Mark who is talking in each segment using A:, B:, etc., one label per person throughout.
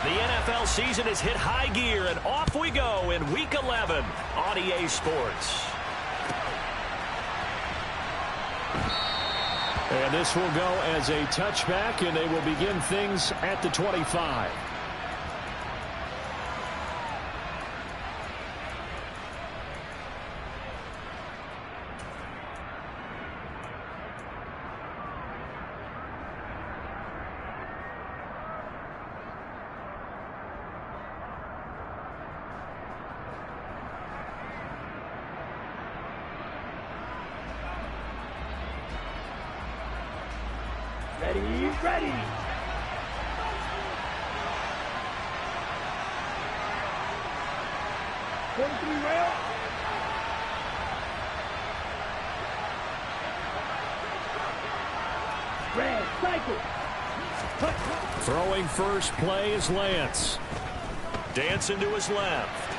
A: The NFL season has hit high gear, and off we go in Week 11 on EA Sports.
B: And this will go as a touchback, and they will begin things at the 25.
C: Ready. Rail. Red, cycle.
B: Throwing first play is Lance.
A: Dancing to his left.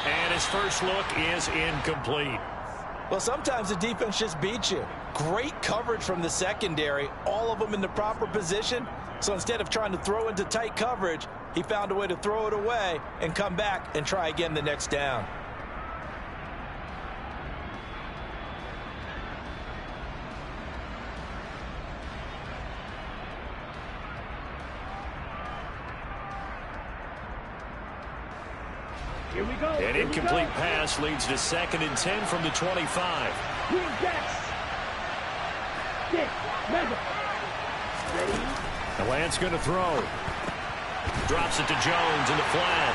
A: And his first look is incomplete.
D: Well, sometimes the defense just beats you. Great coverage from the secondary, all of them in the proper position. So instead of trying to throw into tight coverage, he found a way to throw it away and come back and try again the next down.
C: Here we go.
A: An incomplete pass leads to 2nd and 10 from the 25.
B: The Lance going to throw.
A: Drops it to Jones in the flat.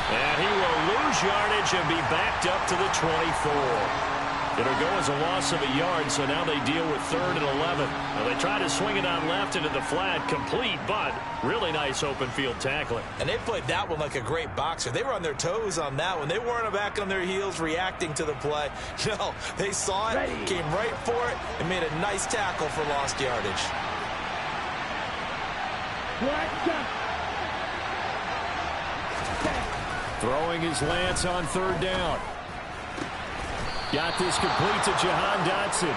A: And he will lose yardage and be backed up to the 24. It'll go as a loss of a yard, so now they deal with 3rd and 11. Now they try to swing it on left into the flat, complete, but really nice open field tackling.
D: And they played that one like a great boxer. They were on their toes on that one. They weren't back on their heels reacting to the play. No, they saw it, came right for it, and made a nice tackle for lost yardage.
B: Throwing his Lance on 3rd down. Got this complete to Jahan Dotson.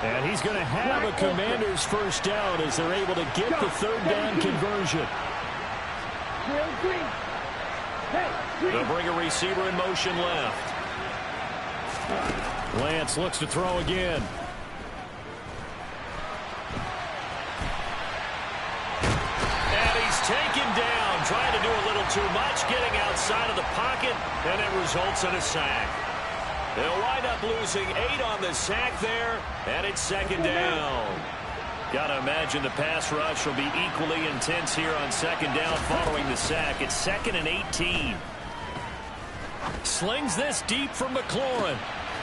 B: And he's going to have a Commander's first down as they're able to get the 3rd down conversion.
A: They'll bring a receiver in motion left.
B: Lance looks to throw again.
A: And he's taken down, trying to do a little too much, getting outside of the pocket, and it results in a sack. They'll wind up losing 8 on the sack there, and it's 2nd down. Got to imagine the pass rush will be equally intense here on 2nd down following the sack. It's 2nd and 18.
B: Slings this deep from McLaurin.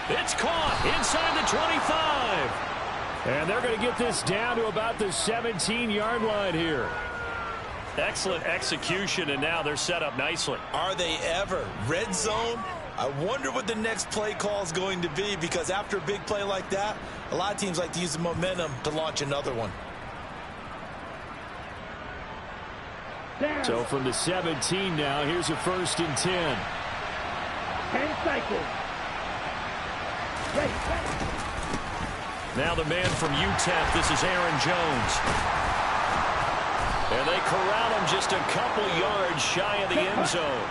A: It's caught inside the 25.
B: And they're going to get this down to about the 17-yard line here.
A: Excellent execution, and now they're set up nicely.
D: Are they ever? Red zone? I wonder what the next play call is going to be, because after a big play like that, a lot of teams like to use the momentum to launch another one.
B: So from the 17 now, here's a 1st and 10.
C: 10 cycles.
A: Now the man from UTEP, this is Aaron Jones. And they corral him just a couple yards shy of the end zone.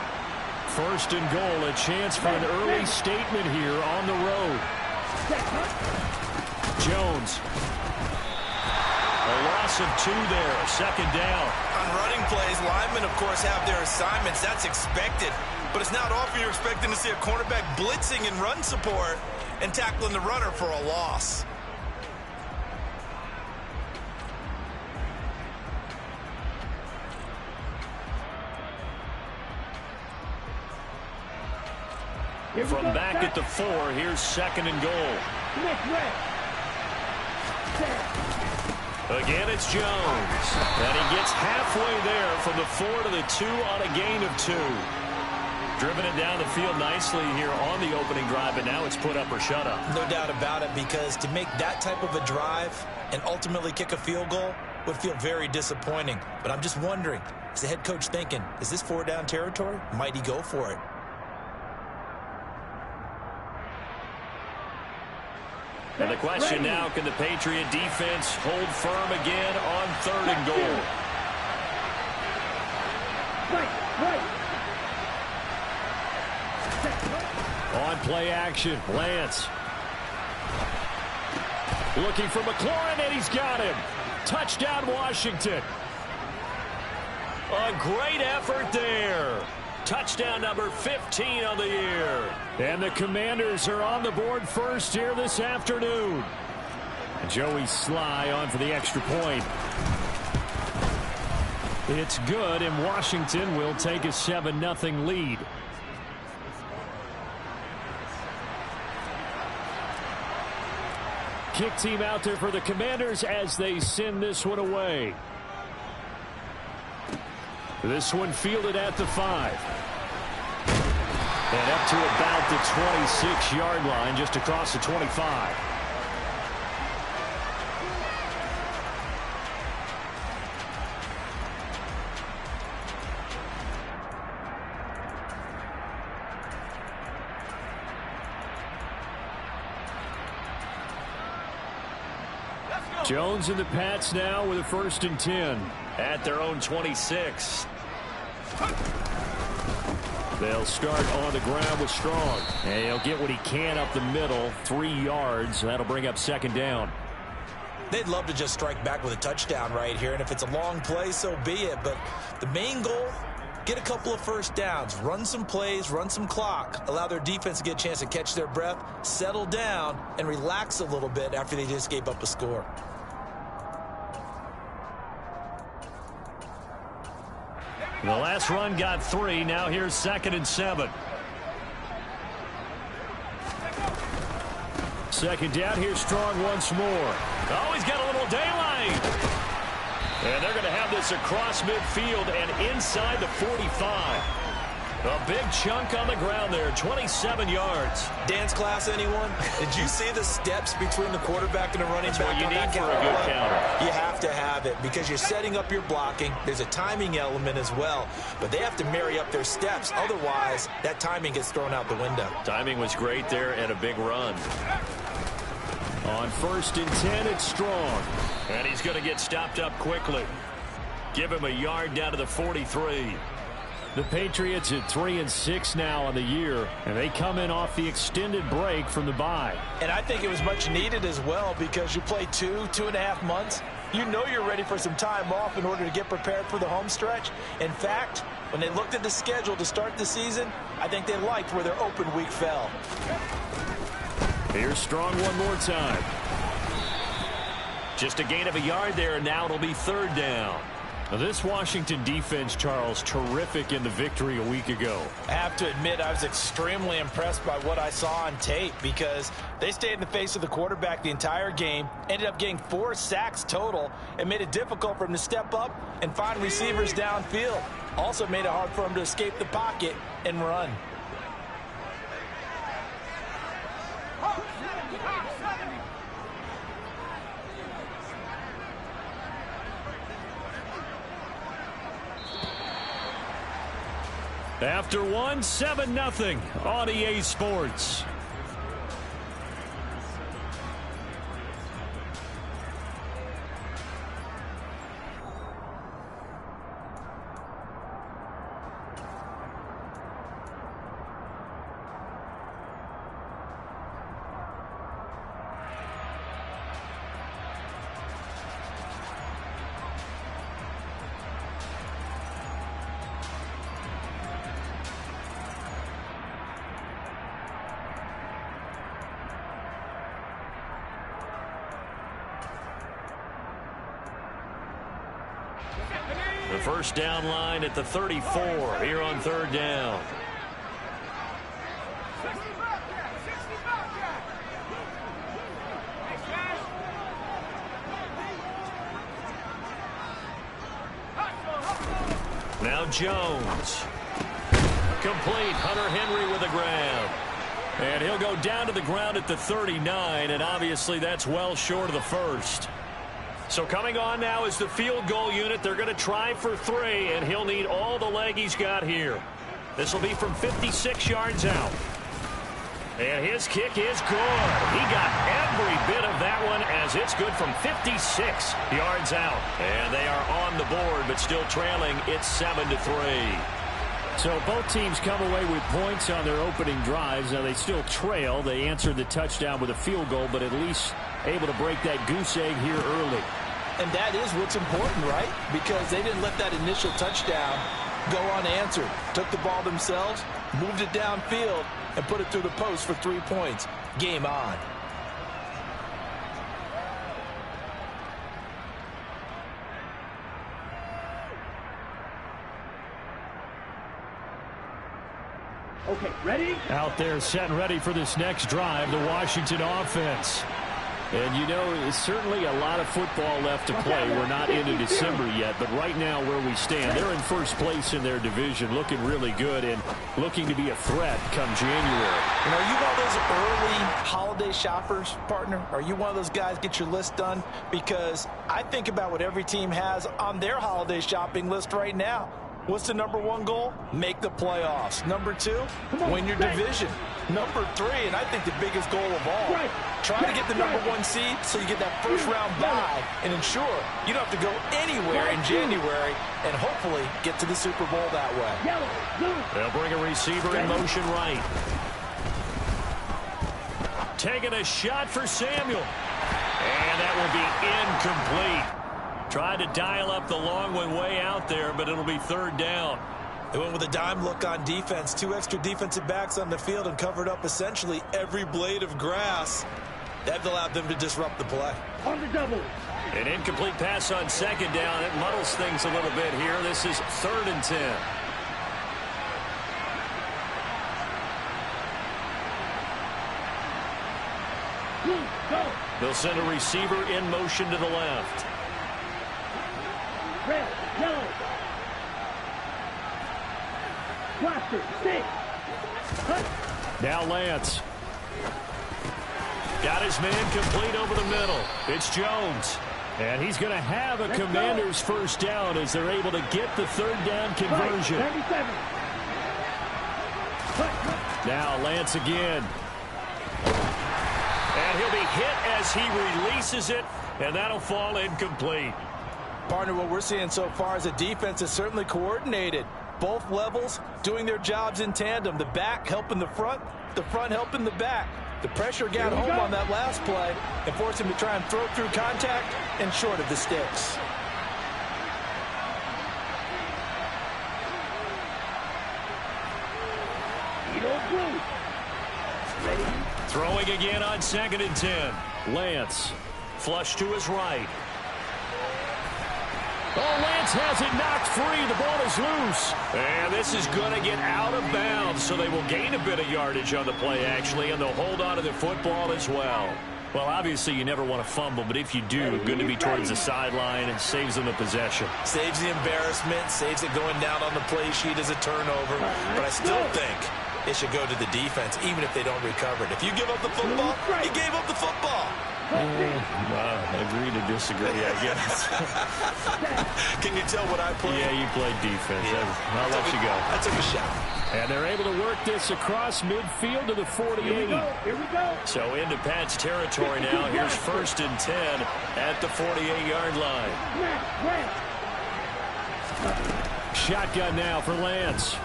B: 1st and goal, a chance for an early statement here on the road. Jones.
A: A loss of 2 there, 2nd down.
D: On running plays, linemen, of course, have their assignments. That's expected. But it's not often you're expecting to see a cornerback blitzing in run support and tackling the runner for a loss.
A: From back at the 4, here's 2nd and goal. Again, it's Jones. And he gets halfway there from the 4 to the 2 on a gain of 2. Driven it down the field nicely here on the opening drive, but now it's put up or shut up.
D: No doubt about it, because to make that type of a drive and ultimately kick a field goal would feel very disappointing. But I'm just wondering, is the head coach thinking, is this 4-down territory? Might he go for it?
A: And the question now, can the Patriot defense hold firm again on 3rd and goal?
B: On play action, Lance. Looking for McLaurin, and he's got him. Touchdown, Washington.
A: A great effort there. Touchdown number 15 on the year.
B: And the Commanders are on the board first here this afternoon. Joey Sly on for the extra point. It's good, and Washington will take a 7-0 lead. Kick team out there for the Commanders as they send this one away. This one fielded at the 5. And up to about the 26-yard line, just across the 25. Jones and the Pats now with a 1st and 10.
A: At their own 26.
B: They'll start on the ground with Strong. And he'll get what he can up the middle, 3 yards. That'll bring up 2nd down.
D: They'd love to just strike back with a touchdown right here, and if it's a long play, so be it. But the main goal, get a couple of 1st downs, run some plays, run some clock, allow their defense to get a chance to catch their breath, settle down, and relax a little bit after they just gave up a score.
B: The last run got 3. Now here's 2nd and 7. 2nd down. Here's Strong once more.
A: Oh, he's got a little daylight. And they're going to have this across midfield and inside the 45. A big chunk on the ground there, 27 yards.
D: Dance class, anyone? Did you see the steps between the quarterback and the running back?
A: That's what you need for a good counter.
D: You have to have it because you're setting up your blocking. There's a timing element as well, but they have to marry up their steps. Otherwise, that timing gets thrown out the window.
A: Timing was great there and a big run.
B: On 1st and 10, it's Strong.
A: And he's going to get stopped up quickly. Give him a yard down to the 43.
B: The Patriots at 3-6 now on the year, and they come in off the extended break from the bye.
D: And I think it was much needed as well because you play 2.5 months. You know you're ready for some time off in order to get prepared for the home stretch. In fact, when they looked at the schedule to start the season, I think they liked where their open week fell.
B: Here's Strong one more time.
A: Just a gain of a yard there, and now it'll be 3rd down.
B: Now this Washington defense, Charles, terrific in the victory a week ago.
D: I have to admit I was extremely impressed by what I saw on tape because they stayed in the face of the quarterback the entire game, ended up getting 4 sacks total, and made it difficult for him to step up and find receivers downfield. Also made it hard for him to escape the pocket and run.
B: After one, 7-0 on EA Sports.
A: The 1st down line at the 34 here on 3rd down. Now Jones. Complete. Hunter Henry with the grab.
B: And he'll go down to the ground at the 39, and obviously that's well short of the 1st.
A: So coming on now is the field goal unit. They're going to try for 3, and he'll need all the leg he's got here. This will be from 56 yards out. And his kick is good. He got every bit of that one as it's good from 56 yards out. And they are on the board, but still trailing. It's 7-3.
B: So both teams come away with points on their opening drives. Now they still trail. They answered the touchdown with a field goal, but at least able to break that goose egg here early.
D: And that is what's important, right? Because they didn't let that initial touchdown go unanswered. Took the ball themselves, moved it downfield, and put it through the post for 3 points. Game on.
C: Okay, ready?
B: Out there set and ready for this next drive, the Washington offense. And, you know, it's certainly a lot of football left to play. We're not into December yet, but right now where we stand, they're in first place in their division, looking really good and looking to be a threat come January.
D: And are you one of those early holiday shoppers, partner? Are you one of those guys get your list done? Because I think about what every team has on their holiday shopping list right now. What's the number one goal? Make the playoffs. Number two, win your division. Number three, and I think the biggest goal of all, try to get the number one seed so you get that first round bye and ensure you don't have to go anywhere in January and hopefully get to the Super Bowl that way.
A: They'll bring a receiver in motion right. Taking a shot for Samuel. And that will be incomplete. Tried to dial up the long one way out there, but it'll be third down.
D: They went with a dime look on defense. 2 extra defensive backs on the field and covered up essentially every blade of grass. That allowed them to disrupt the play.
C: On the double.
A: An incomplete pass on second down. It muddles things a little bit here. This is 3rd and 10.
C: Go.
A: They'll send a receiver in motion to the left.
C: Red, yellow. Blaster, stick.
B: Now Lance.
A: Got his man complete over the middle. It's Jones.
B: And he's going to have a Commander's first down as they're able to get the third down conversion.
C: 37.
B: Now Lance again.
A: And he'll be hit as he releases it, and that'll fall incomplete.
D: Partner, what we're seeing so far is a defense is certainly coordinated. Both levels doing their jobs in tandem. The back helping the front helping the back. The pressure got home on that last play and forced him to try and throw through contact and short of the sticks.
A: Throwing again on 2nd and 10.
B: Lance.
A: Flush to his right.
B: Oh, Lance has it knocked free. The ball is loose.
A: And this is going to get out of bounds, so they will gain a bit of yardage on the play, actually, and they'll hold on to the football as well.
B: Well, obviously, you never want to fumble, but if you do, good to be towards the sideline and saves them the possession.
D: Saves the embarrassment, saves it going down on the play sheet as a turnover. But I still think it should go to the defense, even if they don't recover it. If you give up the football, you gave up the football.
B: Agree to disagree, I guess.
D: Can you tell what I played?
B: Yeah, you played defense.
D: Yeah.
B: I'll let you go.
D: I took a shot.
B: And they're able to work this across midfield to the 48.
C: Here we go.
A: So into Pat's territory now. Here's 1st and 10 at the 48-yard line.
B: Shotgun now for Lance.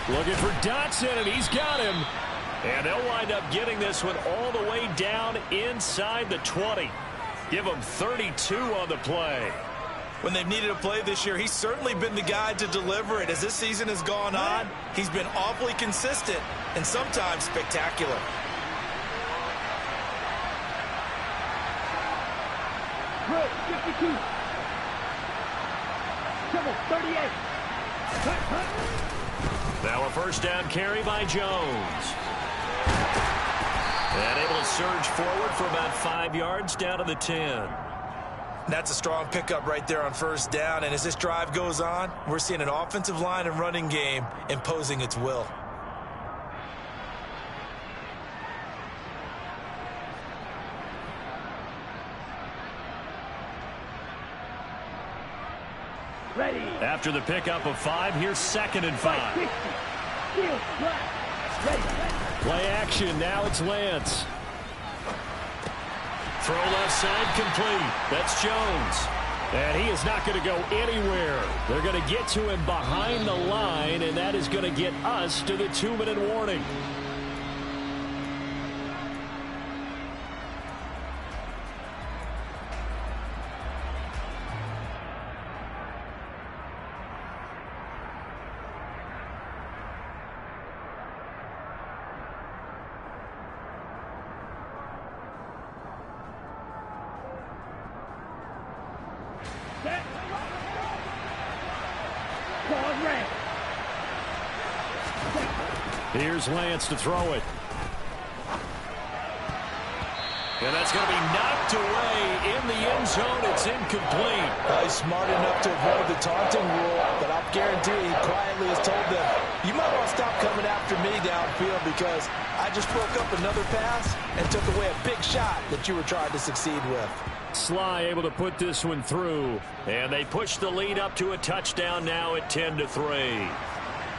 B: Looking for Dotson, and he's got him.
A: And they'll wind up getting this one all the way down inside the 20. Give them 32 on the play.
D: When they've needed a play this year, he's certainly been the guy to deliver it. As this season has gone on, he's been awfully consistent and sometimes spectacular.
C: Good, 52. Triple, 38.
A: Now a first down carry by Jones. And able to surge forward for about 5 yards down to the 10.
D: That's a strong pickup right there on first down. And as this drive goes on, we're seeing an offensive line and running game imposing its will.
C: Ready.
A: After the pickup of 5, here's 2nd and 5.
B: Play action. Now it's Lance. Throw left side complete. That's Jones. And he is not going to go anywhere. They're going to get to him behind the line, and that is going to get us to the 2-minute warning. Here's Lance to throw it. And that's going to be knocked away in the end zone. It's incomplete.
D: He's smart enough to avoid the taunting rule, but I'll guarantee he quietly has told them, you might want to stop coming after me downfield because I just broke up another pass and took away a big shot that you were trying to succeed with.
B: Sly able to put this one through.
A: And they push the lead up to a touchdown now at 10-3.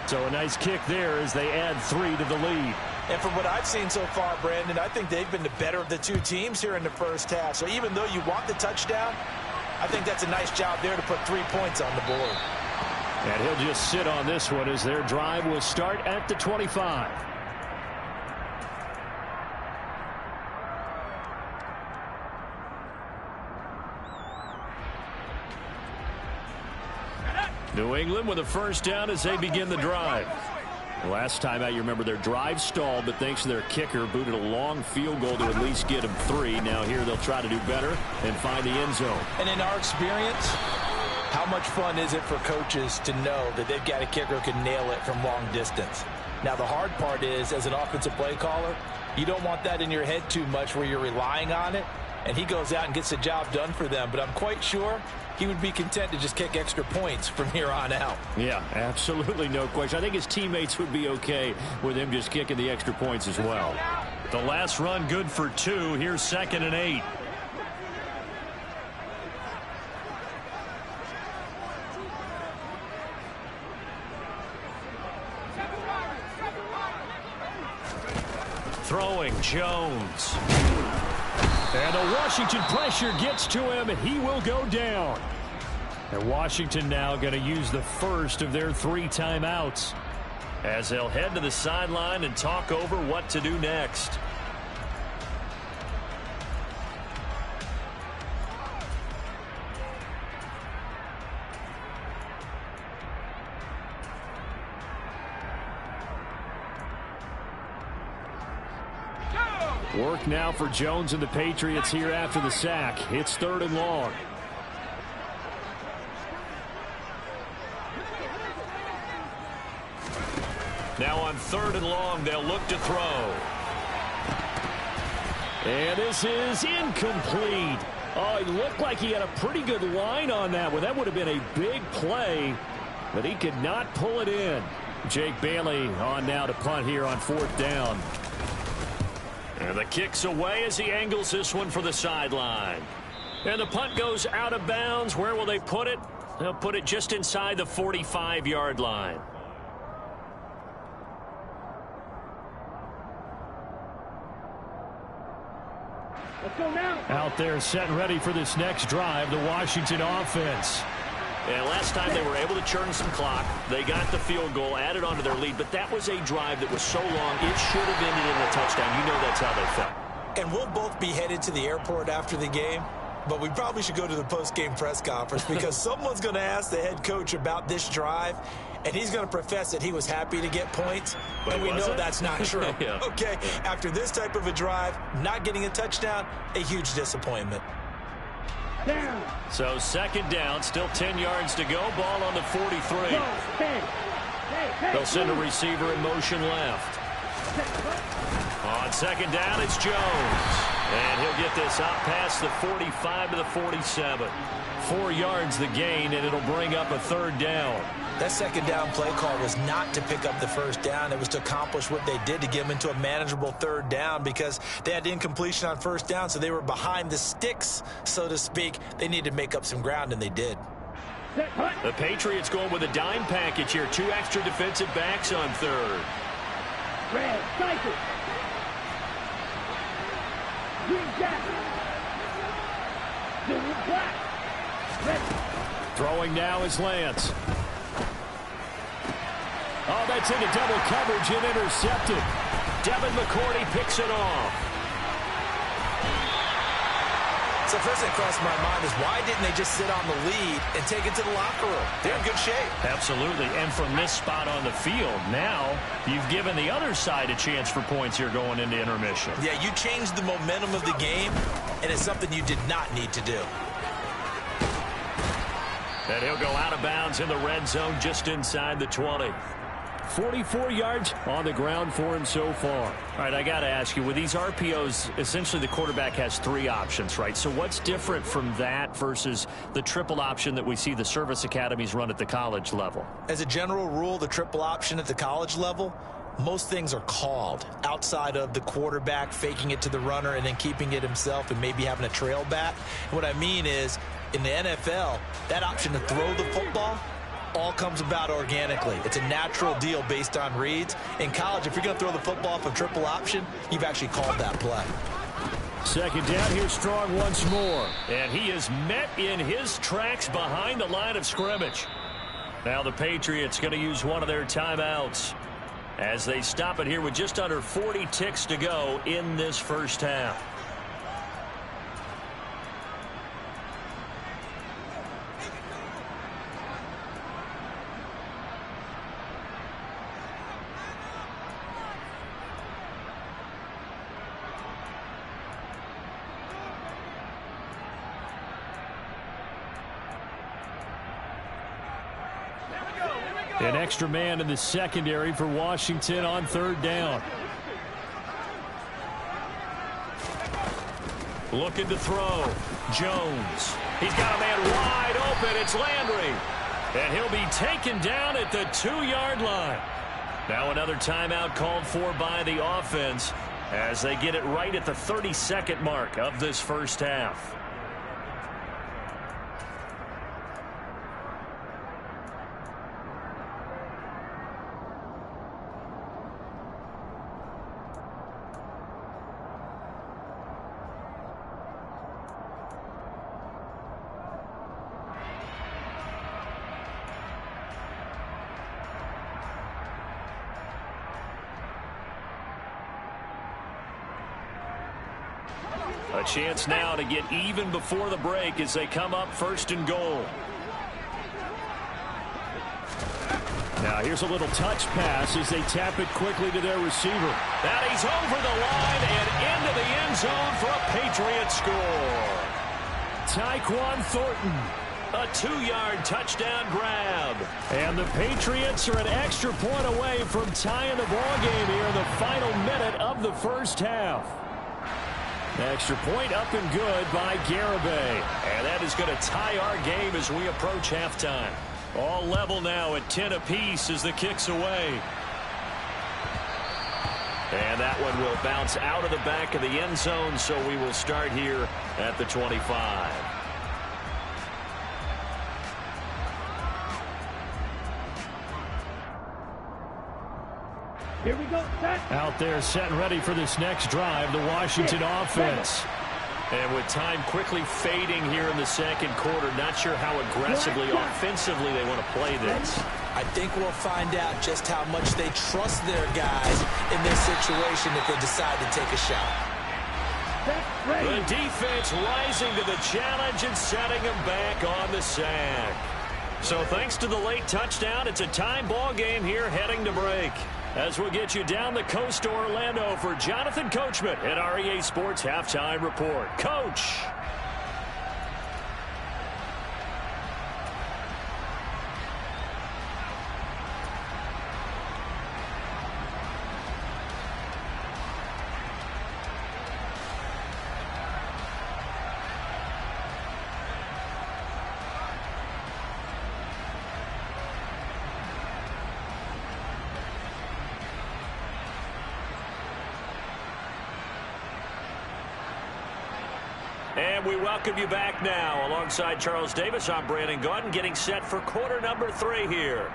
B: So a nice kick there as they add 3 to the lead.
D: And from what I've seen so far, Brandon, I think they've been the better of the two teams here in the first half. So even though you want the touchdown, I think that's a nice job there to put 3 points on the board.
B: And he'll just sit on this one as their drive will start at the 25. New England with a first down as they begin the drive. Last time out, you remember their drive stalled, but thanks to their kicker, booted a long field goal to at least get them 3. Now here they'll try to do better and find the end zone.
D: And in our experience, how much fun is it for coaches to know that they've got a kicker who can nail it from long distance? Now the hard part is, as an offensive play caller, you don't want that in your head too much where you're relying on it, and he goes out and gets the job done for them. But I'm quite sure he would be content to just kick extra points from here on out.
B: Yeah, absolutely no question. I think his teammates would be okay with him just kicking the extra points as well.
A: The last run good for 2. Here's 2nd and 8. Throwing Jones.
B: And the Washington pressure gets to him, and he will go down. And Washington now going to use the first of their 3 timeouts
A: as they'll head to the sideline and talk over what to do next.
B: Work now for Jones and the Patriots here after the sack. It's 3rd and long.
A: Now on 3rd and long, they'll look to throw.
B: And this is incomplete. Oh, it looked like he had a pretty good line on that one. That would have been a big play, but he could not pull it in. Jake Bailey on now to punt here on 4th down.
A: And the kick's away as he angles this one for the sideline. And the punt goes out of bounds. Where will they put it? They'll put it just inside the 45-yard line.
C: Let's go now.
B: Out there set and ready for this next drive, the Washington offense.
A: And last time they were able to churn some clock. They got the field goal, added on to their lead, but that was a drive that was so long, it should have ended in a touchdown. You know that's how they felt.
D: And we'll both be headed to the airport after the game, but we probably should go to the post-game press conference because someone's going to ask the head coach about this drive, and he's going to profess that he was happy to get points, and we know that's not true.
A: Yeah.
D: Okay, after this type of a drive, not getting a touchdown, a huge disappointment.
C: Down.
A: So 2nd down, still 10 yards to go. Ball on the 43.
C: They'll
A: send a receiver in motion left. On 2nd down, it's Jones. And he'll get this out past the 45 to the 47.
B: 4 yards the gain, and it'll bring up a 3rd down.
D: That 2nd down play call was not to pick up the 1st down. It was to accomplish what they did to get them into a manageable 3rd down because they had incompletion on 1st down, so they were behind the sticks, so to speak. They needed to make up some ground, and they did.
A: The Patriots going with a dime package here. 2 extra defensive backs on 3rd.
C: Red, cycle. Green jack. Silver, black. Red.
B: Throwing now is Lance. Oh, that's into double coverage and intercepted.
A: Devin McCourty picks it off.
D: So first thing crossed my mind is why didn't they just sit on the lead and take it to the locker room? They're in good shape.
B: Absolutely. And from this spot on the field, now you've given the other side a chance for points here going into intermission.
D: Yeah, you changed the momentum of the game, and it's something you did not need to do.
A: And he'll go out of bounds in the red zone just inside the 20.
B: 44 yards on the ground for him so far. All right, I got to ask you, with these RPOs, essentially the quarterback has three options, right? So what's different from that versus the triple option that we see the service academies run at the college level?
D: As a general rule, the triple option at the college level, most things are called outside of the quarterback faking it to the runner and then keeping it himself and maybe having a trail back. What I mean is, in the NFL, that option to throw the football all comes about organically. It's a natural deal based on reads. In college, if you're going to throw the football from triple option, you've actually called that play.
B: Second down, here's Strong once more.
A: And he is met in his tracks behind the line of scrimmage. Now the Patriots going to use one of their timeouts as they stop it here with just under 40 ticks to go in this first half.
B: An extra man in the secondary for Washington on third down.
A: Looking to throw. Jones. He's got a man wide open. It's Landry. And he'll be taken down at the 2-yard line. Now another timeout called for by the offense as they get it right at the 32nd mark of this first half. A chance now to get even before the break as they come up first and goal.
B: Now here's a little touch pass as they tap it quickly to their receiver.
A: And he's over the line and into the end zone for a Patriot score.
B: Tyquan Thornton.
A: A 2-yard touchdown grab.
B: And the Patriots are an extra point away from tying the ball game here in the final minute of the first half. Extra point up and good by Garibay.
A: And that is going to tie our game as we approach halftime. All level now at 10 apiece as the kick's away. And that one will bounce out of the back of the end zone, so we will start here at the 25.
C: Here we go, set.
B: Out there set and ready for this next drive, the Washington offense.
A: And with time quickly fading here in the second quarter, not sure how aggressively, offensively they want to play this.
D: I think we'll find out just how much they trust their guys in this situation if they decide to take a shot.
A: The defense rising to the challenge and setting them back on the sack. So thanks to the late touchdown, it's a tie ball game here heading to break. As we'll get you down the coast to Orlando for Jonathan Coachman at our EA Sports Halftime Report. Coach. And we welcome you back now. Alongside Charles Davis, I'm Brandon Gaudin, getting set for quarter number 3 here.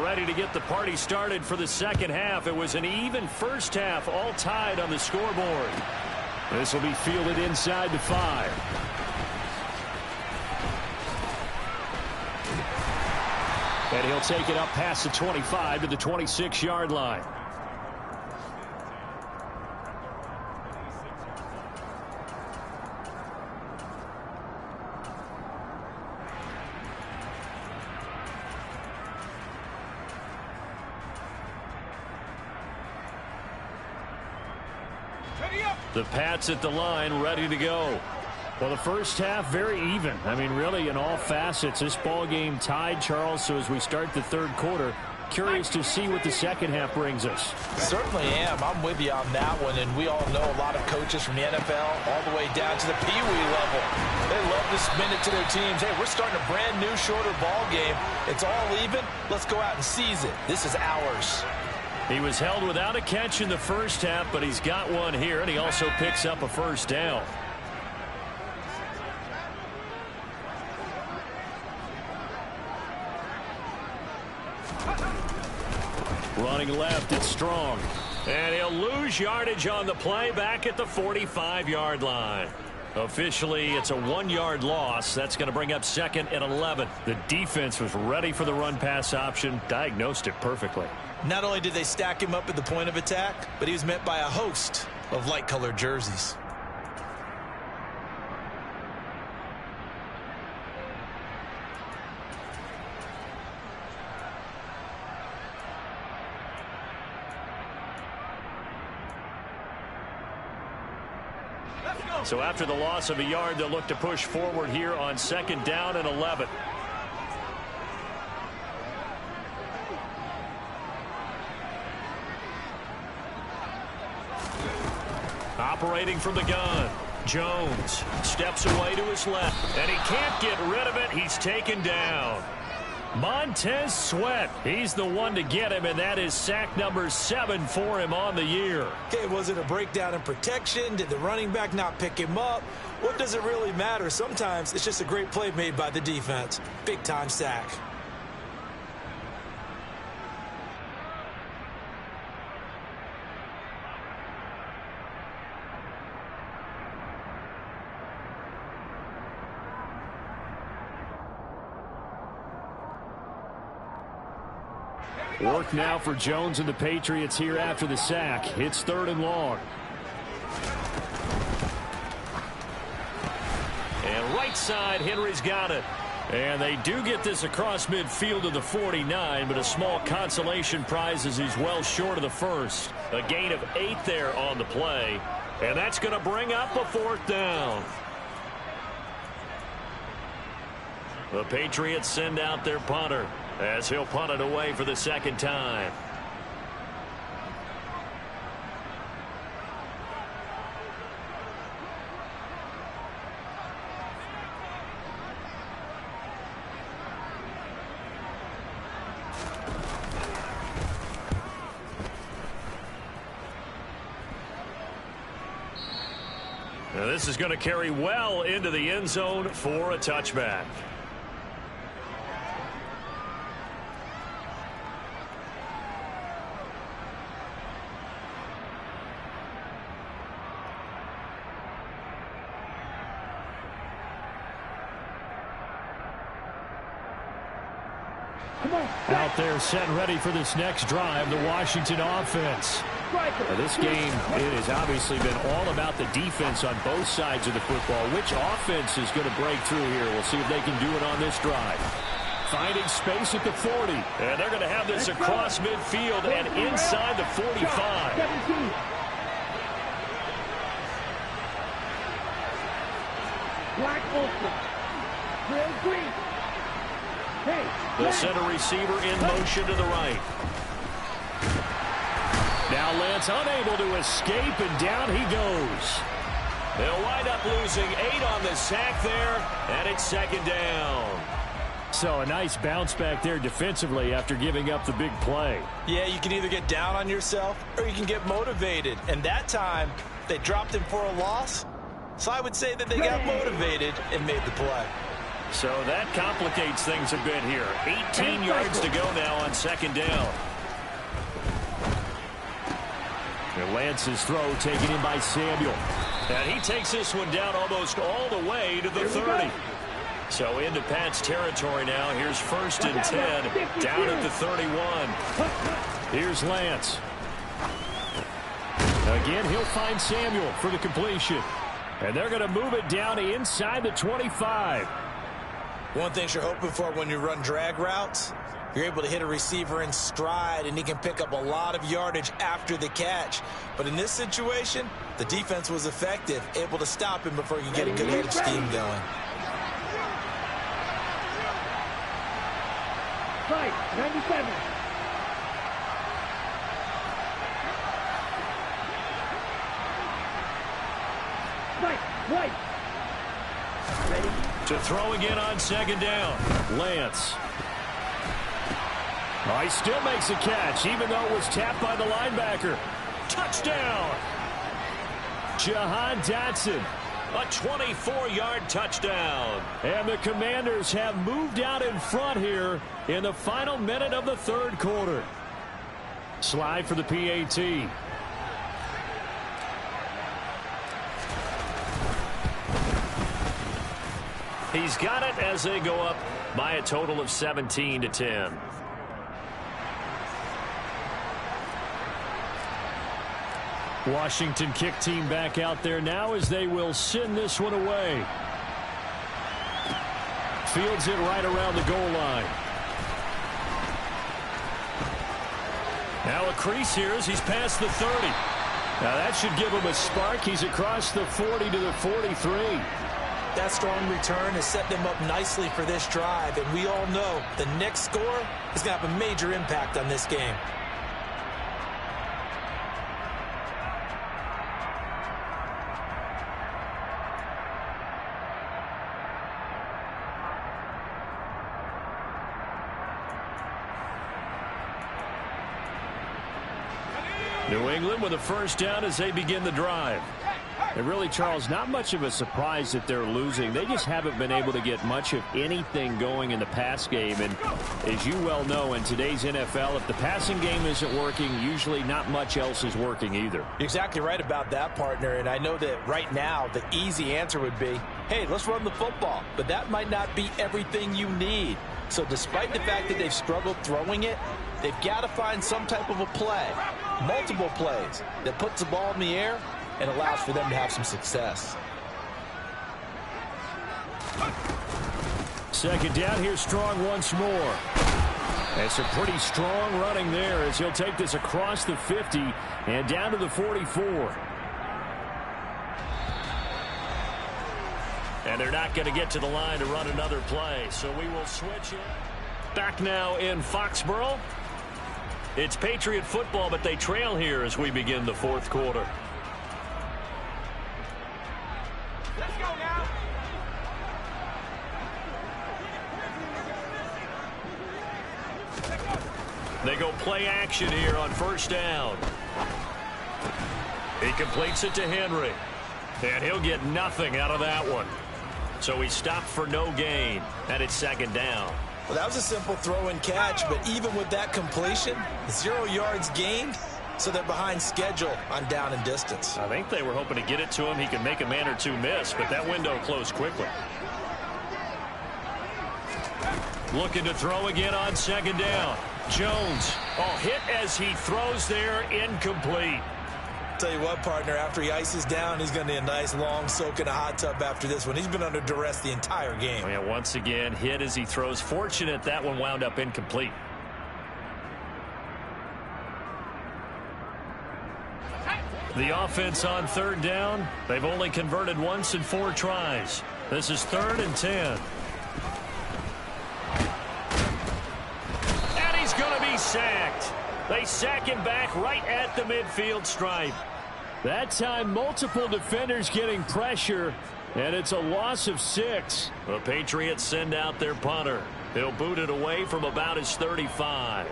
B: ready to get the party started for the second half. It was an even first half, all tied on the scoreboard. This will be fielded inside the 5. And he'll take it up past the 25 to the 26-yard line. The Pats at the line, ready to go. Well, the first half, very even. I mean, really, in all facets, this ball game tied, Charles. So as we start the third quarter, curious to see what the second half brings us.
D: Certainly am. I'm with you on that one. And we all know a lot of coaches from the NFL all the way down to the Pee Wee level. They love to spin it to their teams. Hey, we're starting a brand new, shorter ball game. It's all even. Let's go out and seize it. This is ours.
B: He was held without a catch in the first half, but he's got one here, and he also picks up a first down. Running left, it's Strong. And he'll lose yardage on the play back at the 45-yard line. Officially, it's a 1-yard loss. That's going to bring up 2nd and 11. The defense was ready for the run-pass option, diagnosed it perfectly.
D: Not only did they stack him up at the point of attack, but he was met by a host of light-colored jerseys.
B: So after the loss of a yard, they'll look to push forward here on 2nd down and 11. Operating from the gun, Jones steps away to his left, and he can't get rid of it. He's taken down. Montez Sweat, he's the one to get him, and that is sack number 7 for him on the year.
D: Okay, was it a breakdown in protection? Did the running back not pick him up? What does it really matter? Sometimes it's just a great play made by the defense. Big-time sack.
B: Work now for Jones and the Patriots here after the sack. It's 3rd and long. And right side, Henry's got it. And they do get this across midfield to the 49, but a small consolation prize as he's well short of the first. A gain of 8 there on the play. And that's going to bring up a 4th down. The Patriots send out their punter, as he'll punt it away for the 2nd time. Now this is going to carry well into the end zone for a touchback. Out there set ready for this next drive, the Washington offense. Now, this game, it has obviously been all about the defense on both sides of the football. Which offense is going to break through here? We'll see if they can do it on this drive. Finding space at the 40. And they're going to have this across midfield and inside the 45.
C: Black open. Real green.
B: The center receiver in motion to the right. Now Lance unable to escape, and down he goes. They'll wind up losing 8 on the sack there, and it's 2nd down. So a nice bounce back there defensively after giving up the big play.
D: Yeah, you can either get down on yourself or you can get motivated. And that time, they dropped him for a loss. So I would say that they got motivated and made the play.
B: So that complicates things a bit here. 18 yards to go now on second down. And Lance's throw taken in by Samuel. And he takes this one down almost all the way to the 30. So into Pat's territory now. Here's 1st and 10 down at the 31. Here's Lance. Again, he'll find Samuel for the completion. And they're going to move it down to inside the 25.
D: One thing you're hoping for when you run drag routes, you're able to hit a receiver in stride, and he can pick up a lot of yardage after the catch. But in this situation, the defense was effective, able to stop him before you get a good head of steam going.
C: Right, 97. Right. Ready?
B: To throw again on second down. Lance. Oh, he still makes a catch, even though it was tapped by the linebacker. Touchdown! Jahan Dotson.
A: A 24-yard touchdown.
B: And the Commanders have moved out in front here in the final minute of the third quarter. Slide for the PAT.
A: He's got it as they go up by a total of 17-10.
B: Washington kick team back out there now as they will send this one away. Fields it right around the goal line. Now a crease here as he's past the 30. Now that should give him a spark. He's across the 40 to the 43.
D: That strong return has set them up nicely for this drive, and we all know the next score is going to have a major impact on this game.
B: New England with a first down as they begin the drive. And really, Charles, not much of a surprise that they're losing. They just haven't been able to get much of anything going in the pass game. And as you well know, in today's NFL, if the passing game isn't working, usually not much else is working either.
D: You're exactly right about that, partner. And I know that right now the easy answer would be, hey, let's run the football. But that might not be everything you need. So despite the fact that they've struggled throwing it, they've got to find some type of a play, multiple plays, that puts the ball in the air and allows for them to have some success.
B: Second down, here's Strong once more. And some pretty strong running there as he'll take this across the 50 and down to the 44.
A: And they're not going to get to the line to run another play, so we will switch it. Back now in Foxborough. It's Patriot football, but they trail here as we begin the fourth quarter.
C: Let's go now.
A: They go play action here on first down. He completes it to Henry. And he'll get nothing out of that one. So he stopped for no gain. And it's second down.
D: Well, that was a simple throw and catch, but even with that completion, 0 yards gained, so they're behind schedule on down and distance.
A: I think they were hoping to get it to him. He could make a man or two miss, but that window closed quickly. Looking to throw again on second down. Jones, hit as he throws there, incomplete.
D: Tell you what, partner, after he ices down, he's going to need a nice long soak in a hot tub after this one. He's been under duress the entire game.
A: Oh, yeah, once again, hit as he throws. Fortunate that one wound up incomplete. The offense on third down, they've only converted once in 4 tries. This is 3rd and 10. And he's going to be sacked. They sack him back right at the midfield stripe.
B: That time, multiple defenders getting pressure, and it's a loss of 6.
A: The Patriots send out their punter. He'll boot it away from about his 35.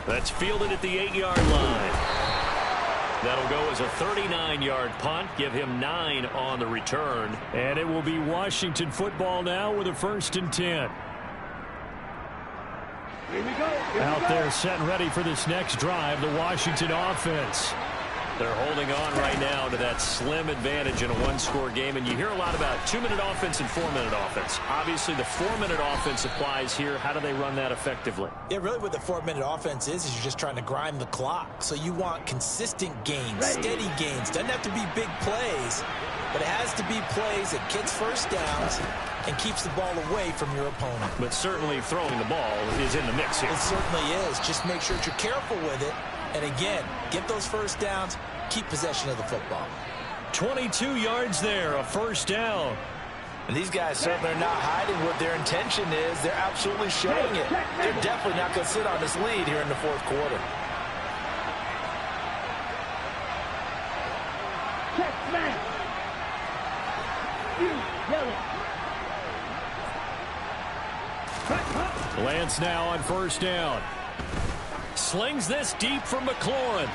A: That's fielded at the 8-yard line. That'll go as a 39-yard punt. Give him 9 on the return.
B: And it will be Washington football now with a 1st and 10.
C: Here we go.
B: Out there set and ready for this next drive, the Washington offense.
A: They're holding on right now to that slim advantage in a one-score game. And you hear a lot about 2-minute offense and 4-minute offense. Obviously, the 4-minute offense applies here. How do they run that effectively?
D: Yeah, really what the 4-minute offense is you're just trying to grind the clock. So you want consistent gains, steady gains. Doesn't have to be big plays, but it has to be plays that gets first downs and keeps the ball away from your opponent.
A: But certainly throwing the ball is in the mix here.
D: It certainly is. Just make sure that you're careful with it. And again, get those first downs, keep possession of the football.
B: 22 yards there, a 1st down.
D: And these guys certainly are not hiding what their intention is. They're absolutely showing it. They're definitely not going to sit on this lead here in the 4th quarter.
C: Check, smash. Yellow.
B: Lance now on 1st down. Slings this deep from McLaurin.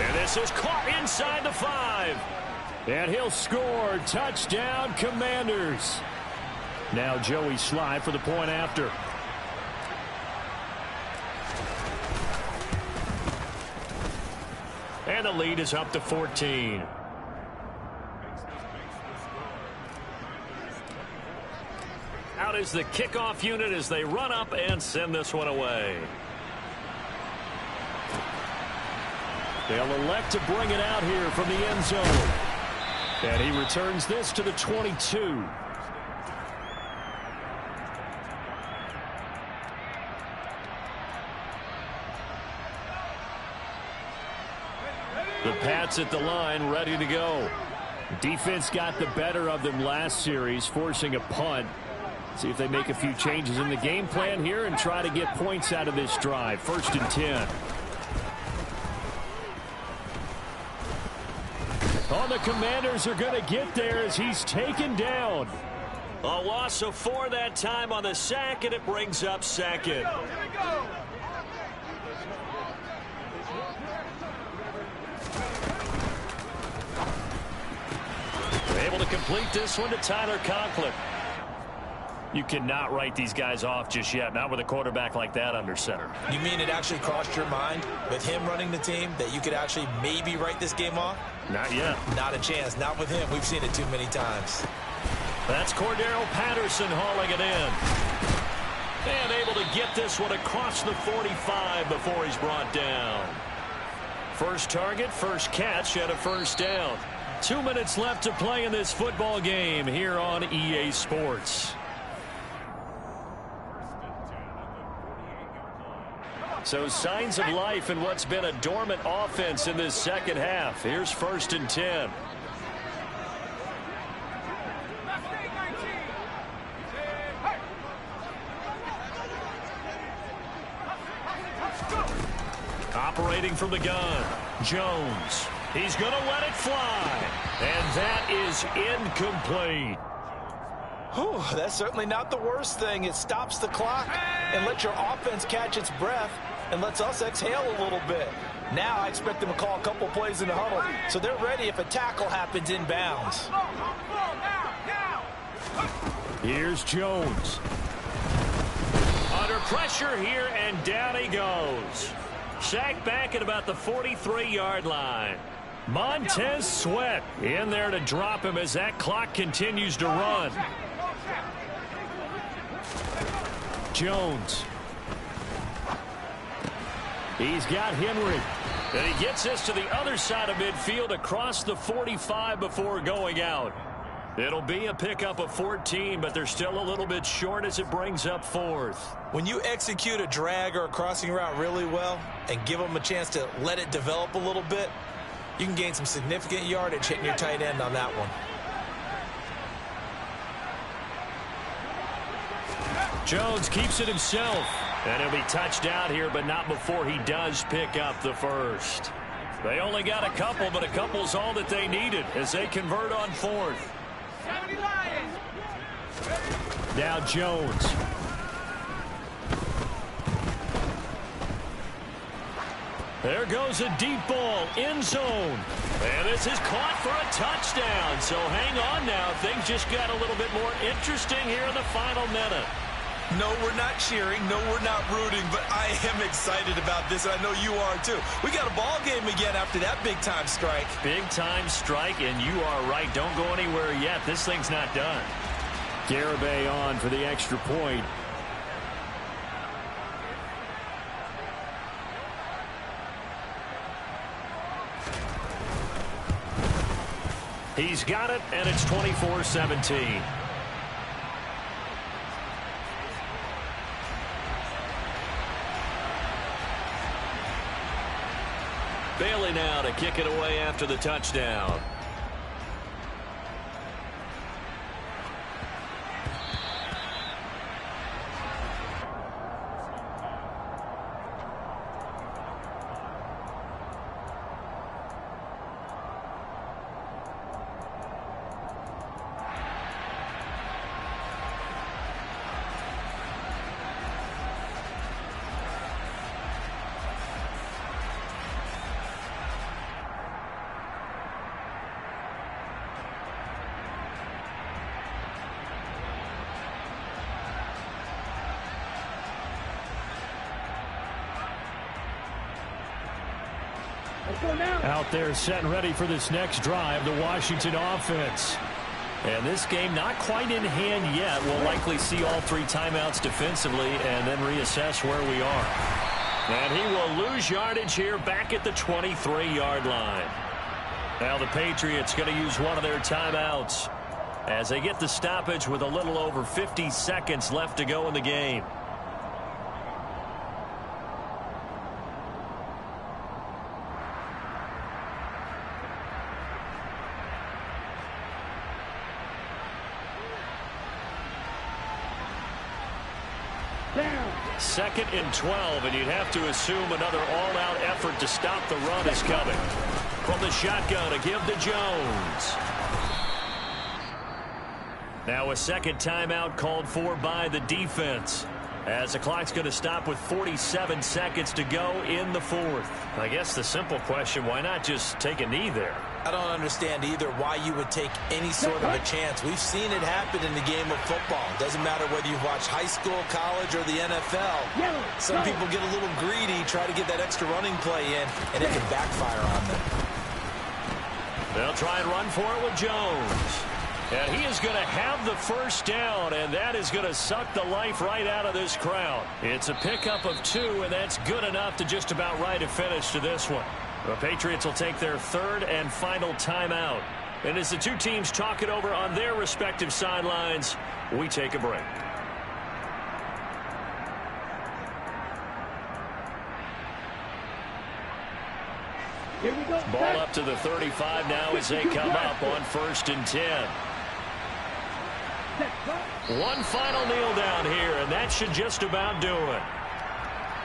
A: And this is caught inside the 5.
B: And he'll score. Touchdown, Commanders. Now Joey Sly for the point after.
A: And the lead is up to 14. Out is the kickoff unit as they run up and send this one away.
B: They'll elect to bring it out here from the end zone. And he returns this to the 22. The Pats at the line, ready to go. Defense got the better of them last series, forcing a punt. See if they make a few changes in the game plan here and try to get points out of this drive. 1st and 10. Oh, the Commanders are going to get there as he's taken down.
A: A loss of 4 that time on the sack, and it brings up 2nd. Able to complete this one to Tyler Conklin. You cannot write these guys off just yet, not with a quarterback like that under center.
D: You mean it actually crossed your mind with him running the team that you could actually maybe write this game off?
A: Not yet.
D: Not a chance. Not with him. We've seen it too many times.
A: That's Cordero Patterson hauling it in. And able to get this one across the 45 before he's brought down. First target, 1st catch, and a 1st down. 2 minutes left to play in this football game here on EA Sports. So signs of life in what's been a dormant offense in this 2nd half. Here's 1st and 10. Operating from the gun, Jones. He's going to let it fly. And that is incomplete.
D: Whew, that's certainly not the worst thing. It stops the clock and lets your offense catch its breath and lets us exhale a little bit. Now I expect them to call a couple plays in the huddle, so they're ready if a tackle happens inbounds.
B: Here's Jones.
A: Under pressure here, and down he goes. Sacked back at about the 43-yard line.
B: Montez Sweat in there to drop him as that clock continues to run. Jones. He's got Henry.
A: And he gets this to the other side of midfield across the 45 before going out. It'll be a pickup of 14, but they're still a little bit short as it brings up 4th.
D: When you execute a drag or a crossing route really well and give them a chance to let it develop a little bit, you can gain some significant yardage hitting your tight end on that one.
B: Jones keeps it himself.
A: And he'll be touched out here, but not before he does pick up the 1st. They only got a couple, but a couple's all that they needed as they convert on 4th.
B: Now Jones. There goes a deep ball, end zone.
A: And this is caught for a touchdown. So hang on now. Things just got a little bit more interesting here in the final minute.
D: No, we're not cheering. No, we're not rooting. But I am excited about this, and I know you are too. We got a ball game again after that big-time strike.
A: Big-time strike, and you are right. Don't go anywhere yet. This thing's not done.
B: Garibay on for the extra point.
A: He's got it, and it's 24-17. Bailey now to kick it away after the touchdown.
B: Out there set and ready for this next drive, the Washington offense.
A: And this game not quite in hand yet. We'll likely see all three timeouts defensively and then reassess where we are. And he will lose yardage here back at the 23-yard line. Now the Patriots going to use one of their timeouts as they get the stoppage with a little over 50 seconds left to go in the game. Second and 12, and you'd have to assume another all-out effort to stop the run is coming. From the shotgun, a give to Jones. Now a second timeout called for by the defense, as the clock's going to stop with 47 seconds to go in the fourth. I guess the simple question, why not just take a knee there?
D: I don't understand either why you would take any sort of a chance. We've seen it happen in the game of football. Doesn't matter whether you've watched high school, college, or the NFL. Some people get a little greedy, try to get that extra running play in, and it can backfire on them.
A: They'll try and run for it with Jones. And he is going to have the first down, and that is going to suck the life right out of this crowd. It's a pickup of 2, and that's good enough to just about write a finish to this one. The Patriots will take their third and final timeout. And as the two teams talk it over on their respective sidelines, we take a break.
C: Here we go.
A: Ball up to the 35 now as they come up on 1st and 10. One final kneel down here, and that should just about do it.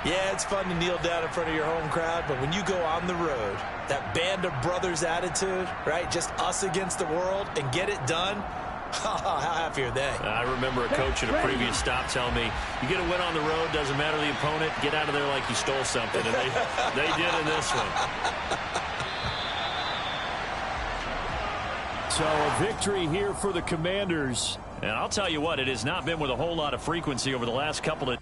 D: Yeah, it's fun to kneel down in front of your home crowd, but when you go on the road, that band of brothers attitude, right, just us against the world, and get it done, how happy are they?
A: I remember a coach at a previous stop telling me, you get a win on the road, doesn't matter the opponent, get out of there like you stole something, and they did in this one.
B: So a victory here for the Commanders.
A: And I'll tell you what, it has not been with a whole lot of frequency over the last couple of